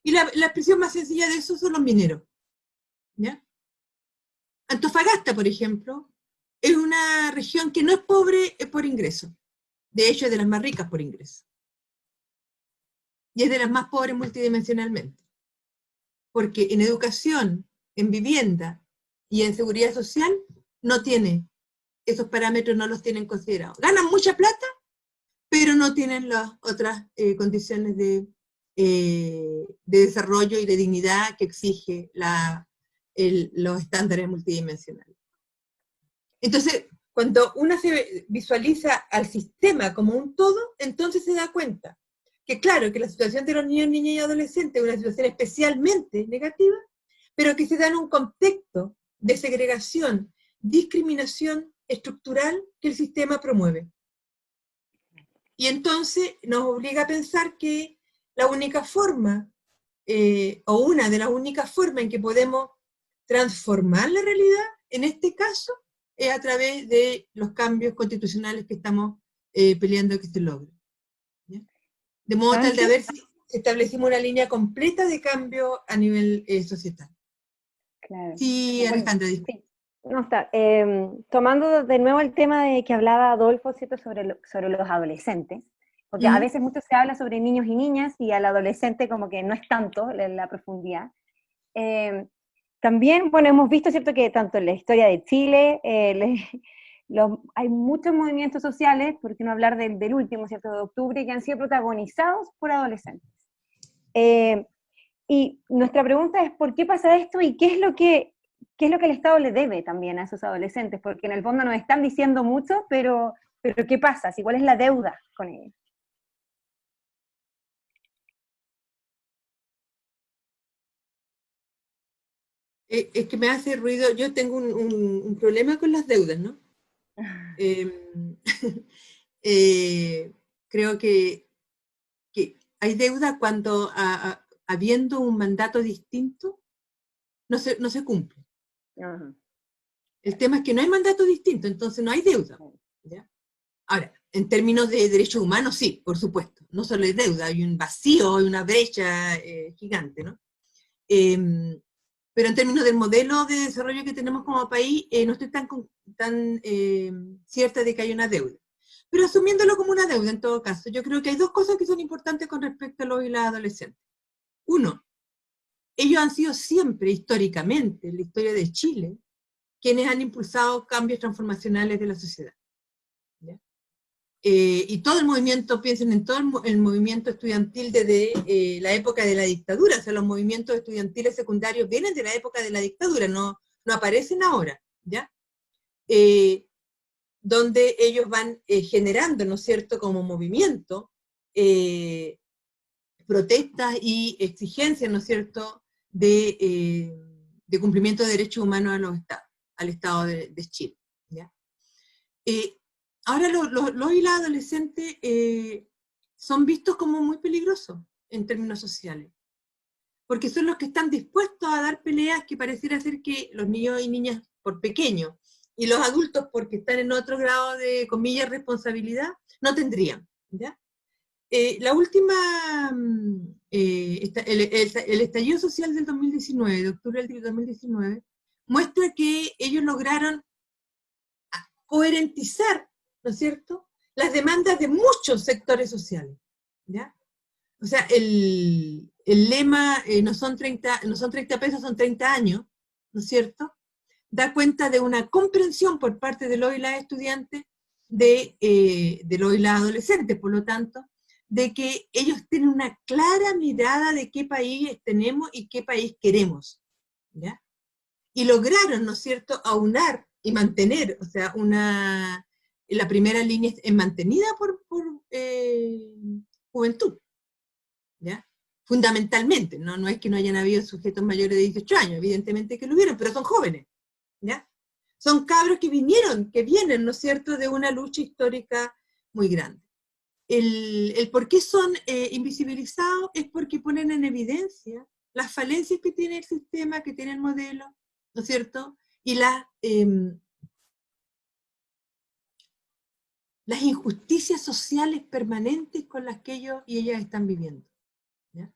Y la expresión más sencilla de eso son los mineros. ¿Ya? Antofagasta, por ejemplo, es una región que no es pobre por ingreso. De hecho, es de las más ricas por ingreso. Y es de las más pobres multidimensionalmente. Porque en educación, en vivienda y en seguridad social, no tiene, esos parámetros no los tienen considerados. Ganan mucha plata, pero no tienen las otras condiciones de desarrollo y de dignidad que exige los estándares multidimensionales. Entonces, cuando uno se visualiza al sistema como un todo, entonces se da cuenta que claro, que la situación de los niños, niñas y adolescentes es una situación especialmente negativa, pero que se da en un contexto de segregación, discriminación estructural que el sistema promueve. Y entonces nos obliga a pensar que la única forma, o una de las únicas formas en que podemos transformar la realidad, en este caso, es a través de los cambios constitucionales que estamos peleando que se logren. ¿Ya? De modo tal de ver si establecimos una línea completa de cambio a nivel societal. Claro. Sí, Alejandra, disculpa. Sí. No, está. Tomando de nuevo el tema de que hablaba Adolfo, ¿cierto? sobre los adolescentes, porque a veces mucho se habla sobre niños y niñas y al adolescente como que no es tanto la profundidad. También, bueno, hemos visto, ¿cierto?, que tanto en la historia de Chile hay muchos movimientos sociales, por qué no hablar del último, ¿cierto?, de octubre, que han sido protagonizados por adolescentes. Y nuestra pregunta es, ¿por qué pasa esto y qué es lo que el Estado le debe también a esos adolescentes? Porque en el fondo nos están diciendo mucho, pero ¿qué pasa? ¿Cuál es la deuda con ellos? Es que me hace ruido, yo tengo un problema con las deudas, ¿no? Creo que hay deuda cuando habiendo un mandato distinto, no se cumple. Uh-huh. El tema es que no hay mandato distinto, entonces no hay deuda. ¿Ya? Ahora, en términos de derechos humanos, sí, por supuesto. No solo hay deuda, hay un vacío, hay una brecha gigante, ¿no? Pero en términos del modelo de desarrollo que tenemos como país, no estoy tan cierta de que hay una deuda. Pero asumiéndolo como una deuda en todo caso, yo creo que hay dos cosas que son importantes con respecto a los y las adolescentes. Uno, ellos han sido siempre, históricamente, en la historia de Chile, quienes han impulsado cambios transformacionales de la sociedad. ¿Ya? Y todo el movimiento, piensen en todo el movimiento estudiantil desde la época de la dictadura, o sea, los movimientos estudiantiles secundarios vienen de la época de la dictadura, no aparecen ahora, ¿ya? Donde ellos van generando, ¿no es cierto?, como movimiento, protestas y exigencias, ¿no es cierto?, de cumplimiento de derechos humanos a los estados, al Estado de Chile, ¿ya? Ahora los y las adolescentes son vistos como muy peligrosos en términos sociales, porque son los que están dispuestos a dar peleas que pareciera ser que los niños y niñas por pequeños, y los adultos porque están en otro grado de, comillas, responsabilidad, no tendrían, ¿ya? La última, el estallido social del 2019, de octubre del 2019, muestra que ellos lograron coherentizar, ¿no es cierto?, las demandas de muchos sectores sociales, ¿ya? O sea, el lema no son 30 pesos, son 30 años, ¿no es cierto?, da cuenta de una comprensión por parte de los y las estudiantes, de los y las adolescentes, por lo tanto, de que ellos tienen una clara mirada de qué país tenemos y qué país queremos, ¿ya? Y lograron, ¿no es cierto?, aunar y mantener, o sea, la primera línea es mantenida por juventud, ¿ya? Fundamentalmente, no es que no hayan habido sujetos mayores de 18 años, evidentemente que lo hubieron, pero son jóvenes, ¿ya? Son cabros que vienen, ¿no es cierto?, de una lucha histórica muy grande. el por qué son invisibilizados es porque ponen en evidencia las falencias que tiene el sistema, que tiene el modelo, ¿no es cierto? Y las injusticias sociales permanentes con las que ellos y ellas están viviendo, ¿ya?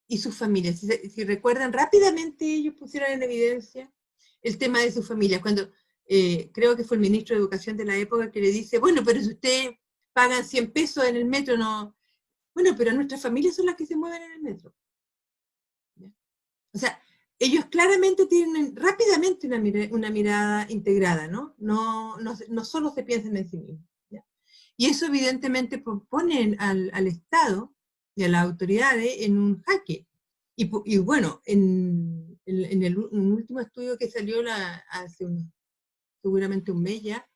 Y sus familias. Si recuerdan, rápidamente ellos pusieron en evidencia el tema de sus familias, cuando creo que fue el ministro de Educación de la época que le dice, bueno, pero si ustedes pagan 100 pesos en el metro, no... Bueno, pero nuestras familias son las que se mueven en el metro. ¿Ya? O sea, ellos claramente tienen rápidamente una mirada integrada, ¿no? No solo se piensan en sí mismos. ¿Ya? Y eso evidentemente pone al Estado y a las autoridades en un jaque. Y bueno, en un último estudio que salió hace seguramente un mes ya,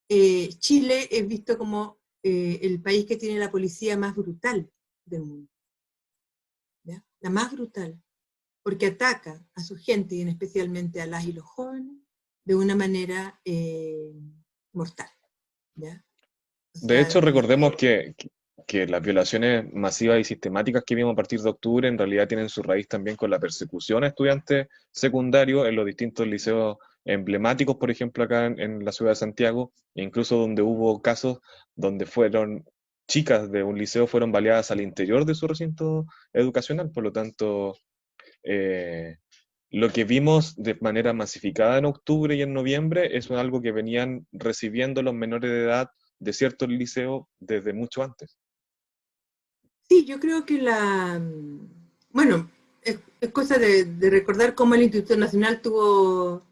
Chile es visto como el país que tiene la policía más brutal del mundo. ¿Ya? La más brutal, porque ataca a su gente, y especialmente a las y los jóvenes, de una manera mortal. ¿Ya? De hecho, recordemos que las violaciones masivas y sistemáticas que vimos a partir de octubre en realidad tienen su raíz también con la persecución a estudiantes secundarios en los distintos liceos emblemáticos, por ejemplo, acá en la ciudad de Santiago, e incluso donde hubo casos donde fueron chicas de un liceo fueron baleadas al interior de su recinto educacional. Por lo tanto, eh, lo que vimos de manera masificada en octubre y en noviembre es algo que venían recibiendo los menores de edad de ciertos liceos desde mucho antes. Sí, yo creo que bueno, es cosa de recordar cómo el Instituto Nacional tuvo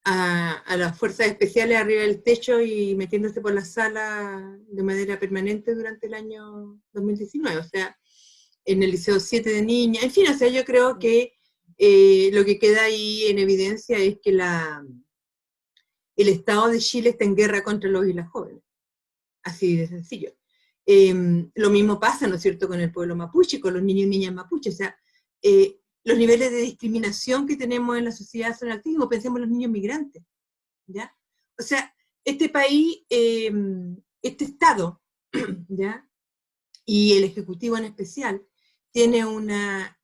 a las fuerzas especiales arriba del techo y metiéndose por la sala de manera permanente durante el año 2019, o sea, en el Liceo 7 de niñas, en fin, o sea, yo creo que lo que queda ahí en evidencia es que el Estado de Chile está en guerra contra los y las jóvenes, así de sencillo. Lo mismo pasa, ¿no es cierto?, con el pueblo mapuche, con los niños y niñas mapuche, o sea, los niveles de discriminación que tenemos en la sociedad son altísimos, pensemos en los niños migrantes, ¿ya? O sea, este país, este Estado, ¿ya? Y el Ejecutivo en especial, tiene una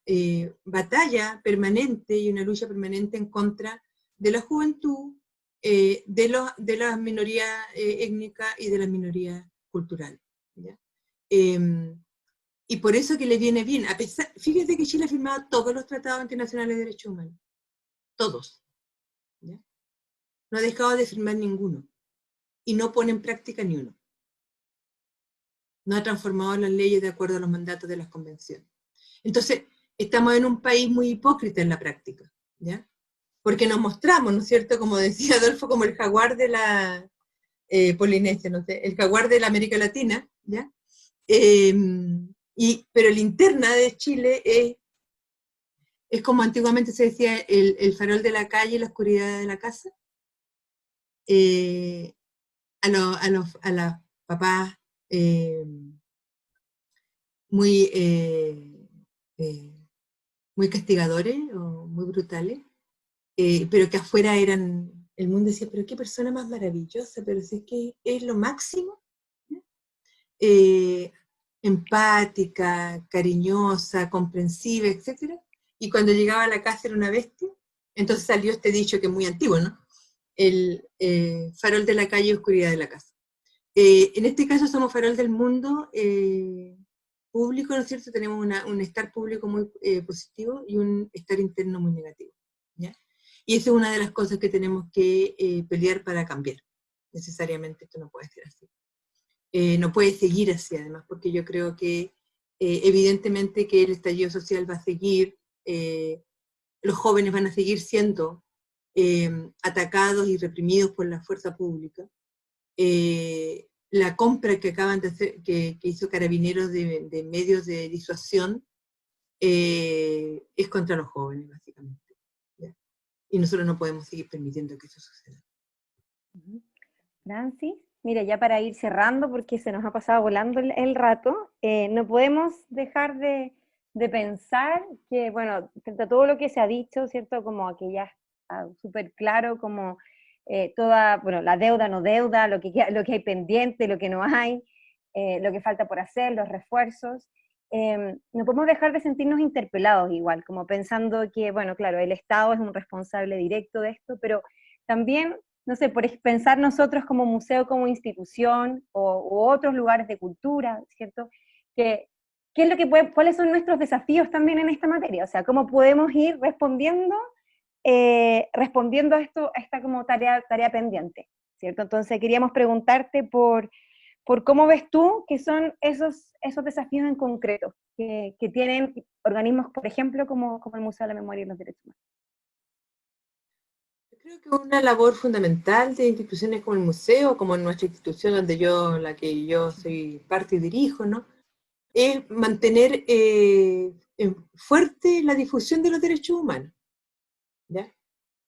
batalla permanente y una lucha permanente en contra de la juventud, de las minorías étnicas y de las minorías culturales, ¿ya? Y por eso que le viene bien, fíjate que Chile ha firmado todos los tratados internacionales de derechos humanos, todos, ¿ya? No ha dejado de firmar ninguno, y no pone en práctica ni uno. No ha transformado las leyes de acuerdo a los mandatos de las convenciones. Entonces, estamos en un país muy hipócrita en la práctica, ¿ya? Porque nos mostramos, ¿no es cierto?, como decía Adolfo, como el jaguar de la Polinesia, no sé, el jaguar de la América Latina, ¿ya? Pero la interna de Chile es como antiguamente se decía, el farol de la calle y la oscuridad de la casa. A las papás muy, muy castigadores o muy brutales, pero que afuera el mundo decía, pero qué persona más maravillosa, pero si es que es lo máximo, ¿no? Empática, cariñosa, comprensiva, etc. Y cuando llegaba a la casa era una bestia. Entonces salió este dicho que es muy antiguo, ¿no? El farol de la calle, oscuridad de la casa. En este caso somos farol del mundo público, ¿no es cierto? Tenemos un estar público muy positivo y un estar interno muy negativo, ¿ya? Y esa es una de las cosas que tenemos que pelear para cambiar. Necesariamente esto no puede ser así. No puede seguir así, además, porque yo creo que evidentemente que el estallido social va a seguir, los jóvenes van a seguir siendo atacados y reprimidos por la fuerza pública. La compra que acaban de hacer, que hizo Carabineros de medios de disuasión, es contra los jóvenes, básicamente, ¿ya? Y nosotros no podemos seguir permitiendo que eso suceda. Nancy, mira, ya para ir cerrando, porque se nos ha pasado volando el rato, no podemos dejar de pensar que, bueno, frente a todo lo que se ha dicho, ¿cierto? Como que ya está súper claro, como toda, bueno, la deuda, no deuda, lo que hay pendiente, lo que no hay, lo que falta por hacer, los refuerzos. No podemos dejar de sentirnos interpelados igual, como pensando que, bueno, claro, el Estado es un responsable directo de esto, pero también, no sé, por pensar nosotros como museo, como institución, u otros lugares de cultura, ¿cierto? ¿Qué es lo que cuáles son nuestros desafíos también en esta materia? O sea, ¿cómo podemos ir respondiendo a esto, a esta como tarea pendiente, ¿cierto? Entonces queríamos preguntarte por cómo ves tú que son esos desafíos en concreto que tienen organismos, por ejemplo, como el Museo de la Memoria y los Derechos Humanos. Yo creo que una labor fundamental de instituciones como el museo, como en nuestra institución la que yo soy parte y dirijo, ¿no? Es mantener fuerte la difusión de los derechos humanos, ¿ya?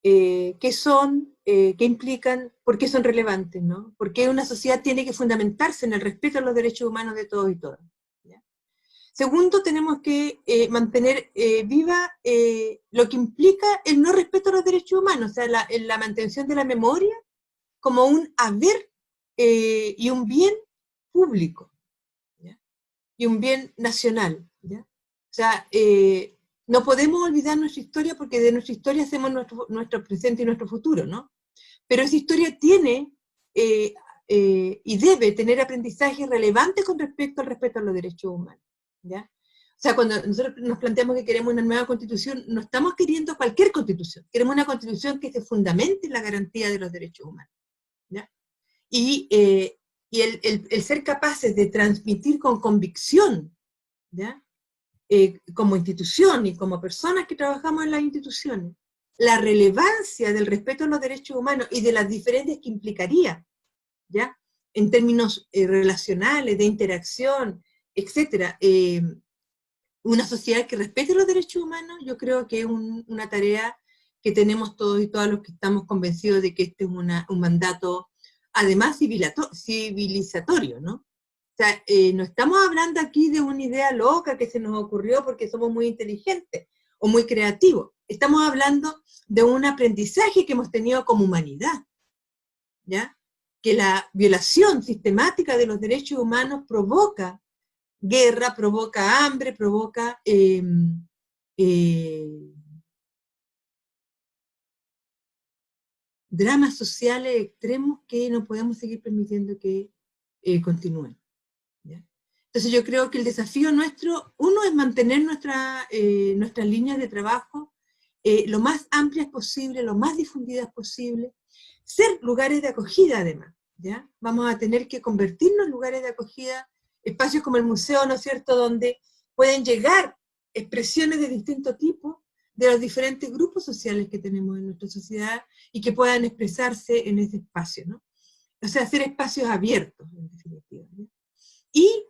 ¿Qué son, qué implican, por qué son relevantes, ¿no? ¿Por qué una sociedad tiene que fundamentarse en el respeto a los derechos humanos de todos y todas? ¿Ya? Segundo, tenemos que mantener viva lo que implica el no respeto a los derechos humanos, o sea, la mantención de la memoria como un haber y un bien público, ¿ya? Y un bien nacional, ¿ya? O sea, no podemos olvidar nuestra historia porque de nuestra historia hacemos nuestro presente y nuestro futuro, ¿no? Pero esa historia tiene y debe tener aprendizaje relevante con respecto al respeto a los derechos humanos, ¿ya? O sea, cuando nosotros nos planteamos que queremos una nueva constitución, no estamos queriendo cualquier constitución, queremos una constitución que se fundamente en la garantía de los derechos humanos, ¿ya? Y el ser capaces de transmitir con convicción, ¿ya? Como institución y como personas que trabajamos en las instituciones, la relevancia del respeto a los derechos humanos y de las diferencias que implicaría, ¿ya? En términos relacionales, de interacción, etc. Una sociedad que respete los derechos humanos, yo creo que es una tarea que tenemos todos y todas los que estamos convencidos de que este es un mandato, además civilizatorio, ¿no? O sea, no estamos hablando aquí de una idea loca que se nos ocurrió porque somos muy inteligentes o muy creativos. Estamos hablando de un aprendizaje que hemos tenido como humanidad, ¿ya? Que la violación sistemática de los derechos humanos provoca guerra, provoca hambre, provoca dramas sociales extremos que no podemos seguir permitiendo que continúen, ¿ya? Entonces yo creo que el desafío nuestro, uno, es mantener nuestras líneas de trabajo lo más amplias posible, lo más difundidas posible, ser lugares de acogida además, ¿ya? Vamos a tener que convertirnos en lugares de acogida, espacios como el museo, ¿no es cierto?, donde pueden llegar expresiones de distinto tipo de los diferentes grupos sociales que tenemos en nuestra sociedad y que puedan expresarse en ese espacio, ¿no? O sea, hacer espacios abiertos, en definitiva, ¿no? Y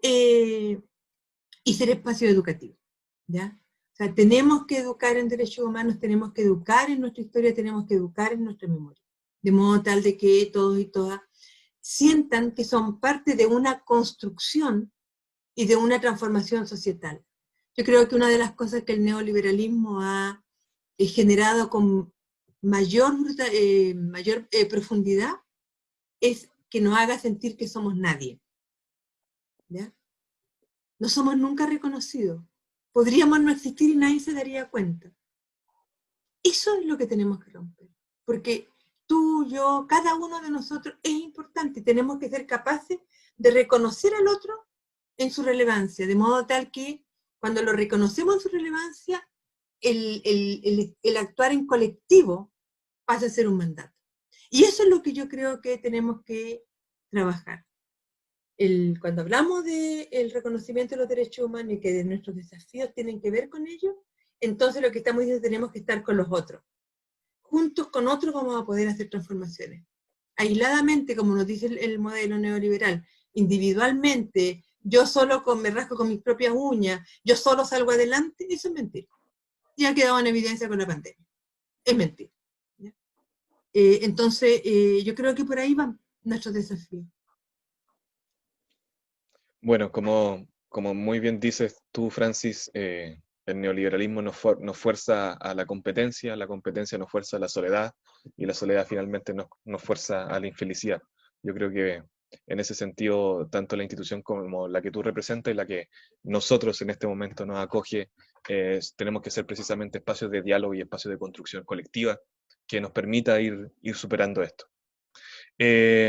ser espacio educativo, ¿ya? O sea, tenemos que educar en derechos humanos, tenemos que educar en nuestra historia, tenemos que educar en nuestra memoria, de modo tal de que todos y todas sientan que son parte de una construcción y de una transformación societal. Yo creo que una de las cosas que el neoliberalismo ha generado con mayor profundidad es que nos haga sentir que somos nadie, ¿ya? No somos nunca reconocidos. Podríamos no existir y nadie se daría cuenta. Eso es lo que tenemos que romper. Porque tú, yo, cada uno de nosotros es importante. Tenemos que ser capaces de reconocer al otro en su relevancia, de modo tal que cuando lo reconocemos en su relevancia, el actuar en colectivo pasa a ser un mandato. Y eso es lo que yo creo que tenemos que trabajar. Cuando hablamos del reconocimiento de los derechos humanos y que de nuestros desafíos tienen que ver con ello, entonces lo que estamos diciendo es que tenemos que estar con los otros. Juntos con otros vamos a poder hacer transformaciones. Aisladamente, como nos dice el modelo neoliberal, individualmente, yo solo me rasco con mis propias uñas, yo solo salgo adelante, eso es mentira. Ya ha quedado en evidencia con la pandemia. Es mentira, ¿ya? Entonces, yo creo que por ahí van nuestros desafíos. Bueno, como muy bien dices tú, Francis, el neoliberalismo nos fuerza a la competencia nos fuerza a la soledad, y la soledad finalmente nos fuerza a la infelicidad. Yo creo que en ese sentido, tanto la institución como la que tú representas y la que nosotros en este momento nos acoge, tenemos que ser precisamente espacios de diálogo y espacios de construcción colectiva que nos permita ir superando esto.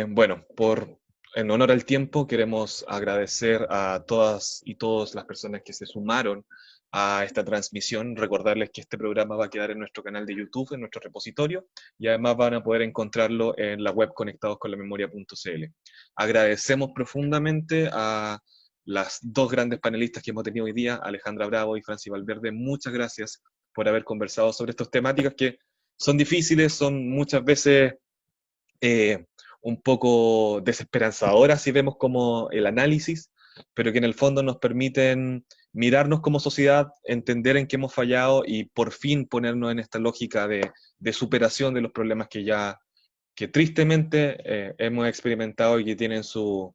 Bueno, en honor al tiempo, queremos agradecer a todas y todas las personas que se sumaron a esta transmisión, recordarles que este programa va a quedar en nuestro canal de YouTube, en nuestro repositorio, y además van a poder encontrarlo en la web conectadosconlamemoria.cl. Agradecemos profundamente a las dos grandes panelistas que hemos tenido hoy día, Alejandra Bravo y Francis Valverde. Muchas gracias por haber conversado sobre estas temáticas que son difíciles, son muchas veces un poco desesperanzadoras si vemos como el análisis, pero que en el fondo nos permiten mirarnos como sociedad, entender en qué hemos fallado y por fin ponernos en esta lógica de superación de los problemas que tristemente hemos experimentado y que tienen su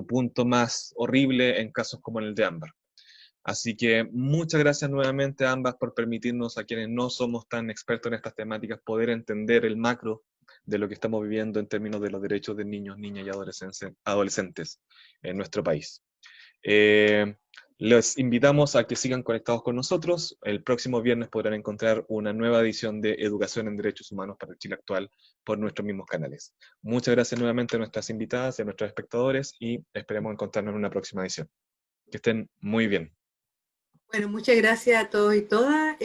punto más horrible en casos como el de Ámbar. Así que muchas gracias nuevamente a ambas por permitirnos, a quienes no somos tan expertos en estas temáticas, poder entender el macro de lo que estamos viviendo en términos de los derechos de niños, niñas y adolescentes en nuestro país. Les invitamos a que sigan conectados con nosotros. El próximo viernes podrán encontrar una nueva edición de Educación en Derechos Humanos para el Chile Actual por nuestros mismos canales. Muchas gracias nuevamente a nuestras invitadas y a nuestros espectadores y esperemos encontrarnos en una próxima edición. Que estén muy bien. Bueno, muchas gracias a todos y todas.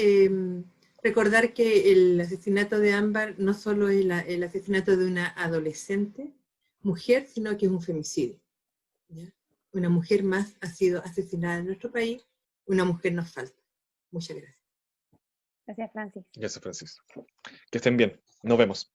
Recordar que el asesinato de Ámbar no solo es el asesinato de una adolescente mujer, sino que es un femicidio, ¿ya? Una mujer más ha sido asesinada en nuestro país, una mujer nos falta. Muchas gracias. Gracias, Francis. Gracias, Francis. Que estén bien. Nos vemos.